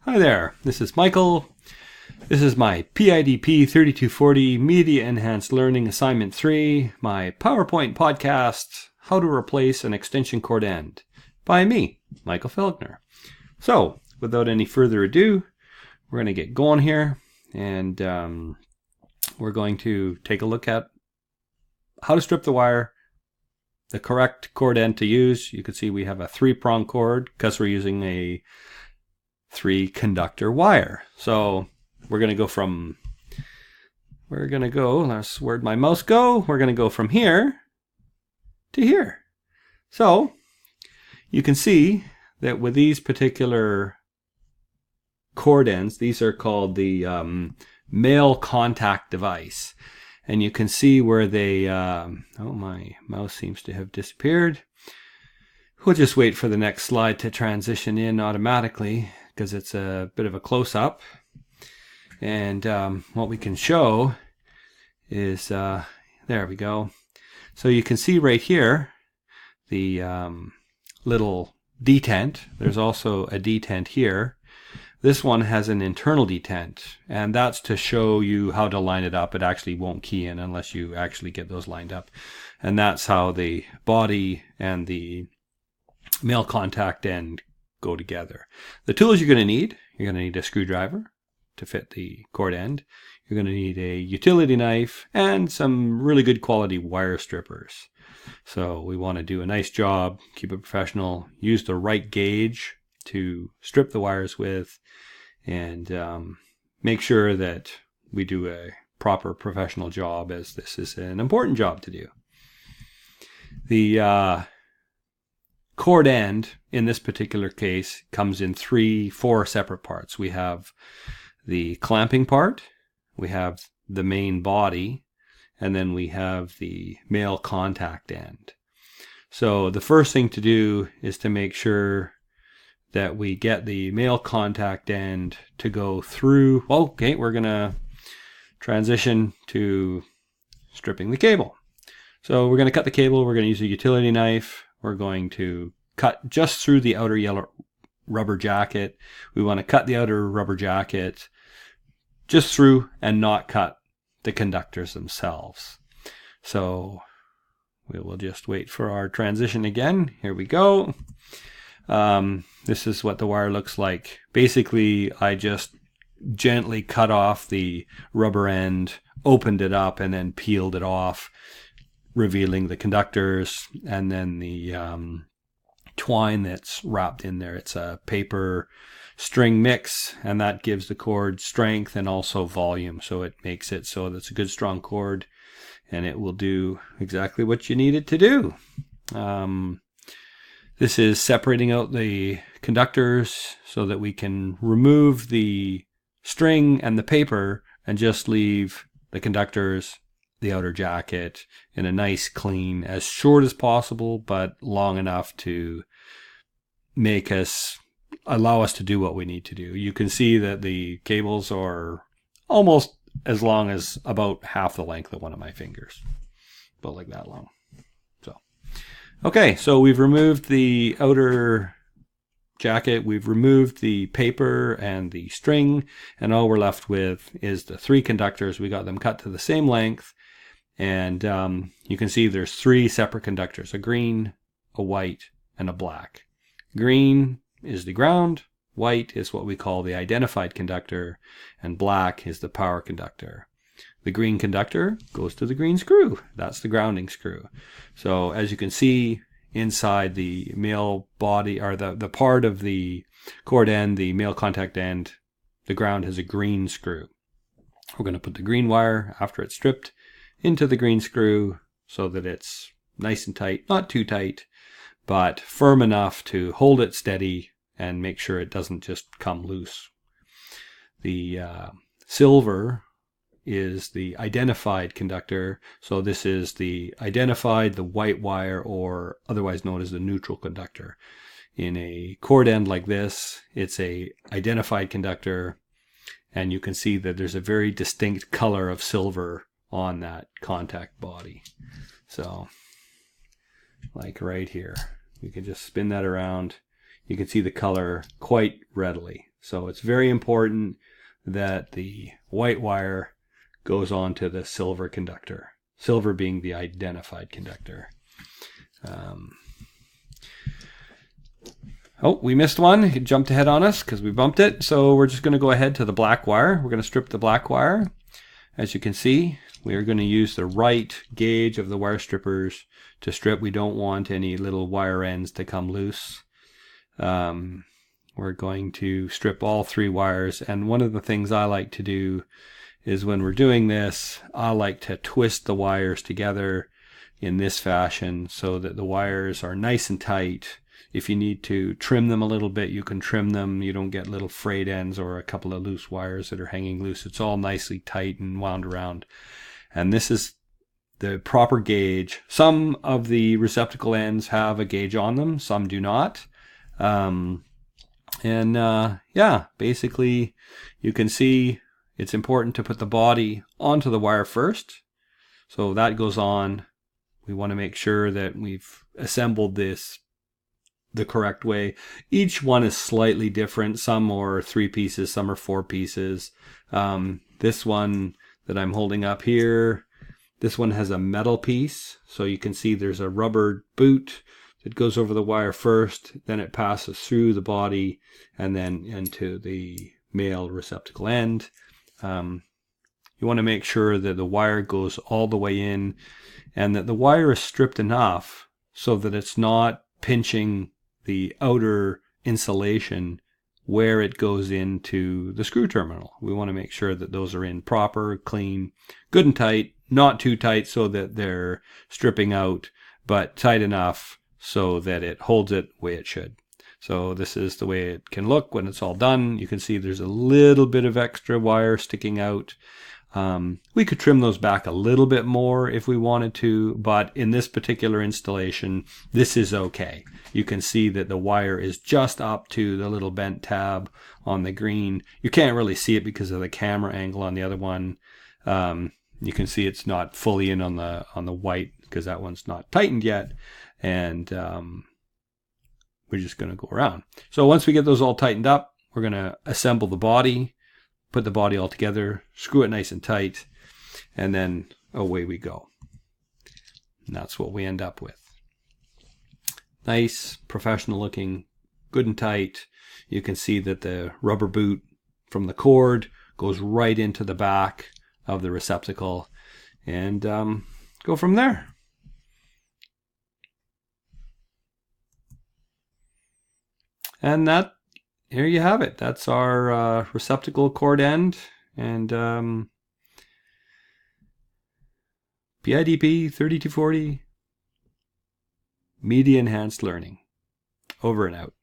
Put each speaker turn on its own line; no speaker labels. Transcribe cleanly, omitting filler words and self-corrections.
Hi there, this is Michael. This is my PIDP 3240 Media Enhanced Learning Assignment 3, my PowerPoint podcast, How to Replace an Extension Cord End, by me, Michael Felgner. So, without any further ado, we're going to get going here, and we're going to take a look at how to strip the wire, the correct cord end to use. You can see we have a 3-prong cord because we're using a 3-conductor wire. So we're going to go from, that's where'd my mouse go? We're going to go from here to here. So you can see that with these particular cord ends, these are called the male contact device. And you can see where they, oh, my mouse seems to have disappeared. We'll just wait for the next slide to transition in automatically because it's a bit of a close-up. And what we can show is, there we go. So you can see right here the little detent. There's also a detent here. This one has an internal detent, and that's to show you how to line it up. It actually won't key in unless you actually get those lined up. And that's how the body and the male contact end go together. The tools you're going to need a screwdriver to fit the cord end. You're going to need a utility knife and some really good quality wire strippers. So we want to do a nice job, keep it professional, use the right gauge to strip the wires with, and make sure that we do a proper professional job, as this is an important job to do. The cord end in this particular case comes in 4 separate parts. We have the clamping part, we have the main body, and then we have the male contact end. So the first thing to do is to make sure that we get the male contact end to go through. Okay, we're going to transition to stripping the cable. So we're going to cut the cable. We're going to use a utility knife. We're going to cut just through the outer yellow rubber jacket. We want to cut the outer rubber jacket just through and not cut the conductors themselves. So we will just wait for our transition again. Here we go. This is what the wire looks like. Basically, I just gently cut off the rubber end, opened it up, and then peeled it off, revealing the conductors and then the twine that's wrapped in there. It's a paper string mix, and that gives the cord strength and also volume. So it makes it so that's a good strong cord, and it will do exactly what you need it to do. This is separating out the conductors so that we can remove the string and the paper and just leave the conductors, the outer jacket, in a nice clean, as short as possible, but long enough to allow us to do what we need to do. You can see that the cables are almost as long as about half the length of one of my fingers, about like that long. Okay, so we've removed the outer jacket, we've removed the paper and the string, and all we're left with is the 3 conductors. We got them cut to the same length, and you can see there's 3 separate conductors, a green, a white, and a black. Green is the ground, white is what we call the identified conductor, and black is the power conductor. The green conductor goes to the green screw. That's the grounding screw. So as you can see inside the male body, or the part of the cord end, the male contact end, the ground has a green screw. We're going to put the green wire, after it's stripped, into the green screw so that it's nice and tight, not too tight, but firm enough to hold it steady and make sure it doesn't just come loose. The silver is the identified conductor. So this is the identified, the white wire, or otherwise known as the neutral conductor. In a cord end like this, it's a identified conductor, and you can see that there's a very distinct color of silver on that contact body. So like right here, you can just spin that around. you can see the color quite readily. So it's very important that the white wire goes on to the silver conductor. Silver being the identified conductor. Oh, we missed one. It jumped ahead on us because we bumped it. So we're just going to go ahead to the black wire. We're going to strip the black wire. As you can see, we are going to use the right gauge of the wire strippers to strip. We don't want any little wire ends to come loose. We're going to strip all 3 wires. And one of the things I like to do is when we're doing this, I like to twist the wires together in this fashion so that the wires are nice and tight. If you need to trim them a little bit, you can trim them. You don't get little frayed ends or a couple of loose wires that are hanging loose. It's all nicely tight and wound around. And this is the proper gauge. Some of the receptacle ends have a gauge on them, some do not. Yeah, basically you can see it's important to put the body onto the wire first. So that goes on. We want to make sure that we've assembled this the correct way. Each one is slightly different. Some are 3 pieces, some are 4 pieces. This one that I'm holding up here, this one has a metal piece. So you can see there's a rubber boot that goes over the wire first, then it passes through the body and then into the male receptacle end. You want to make sure that the wire goes all the way in and that the wire is stripped enough so that it's not pinching the outer insulation where it goes into the screw terminal. We want to make sure that those are in proper, clean, good and tight, not too tight so that they're stripping out, but tight enough so that it holds it the way it should. So this is the way it can look when it's all done. You can see there's a little bit of extra wire sticking out. We could trim those back a little bit more if we wanted to, but in this particular installation, this is okay. You can see that the wire is just up to the little bent tab on the green. You can't really see it because of the camera angle on the other one. You can see it's not fully in on the white because that one's not tightened yet. And we're just going to go around. So once we get those all tightened up, we're going to assemble the body, put the body all together, screw it nice and tight, and then away we go. And that's what we end up with. Nice, professional looking, good and tight. You can see that the rubber boot from the cord goes right into the back of the receptacle, and go from there. And here you have it. That's our receptacle cord end and Pidp 3240 Media Enhanced Learning. Over and out.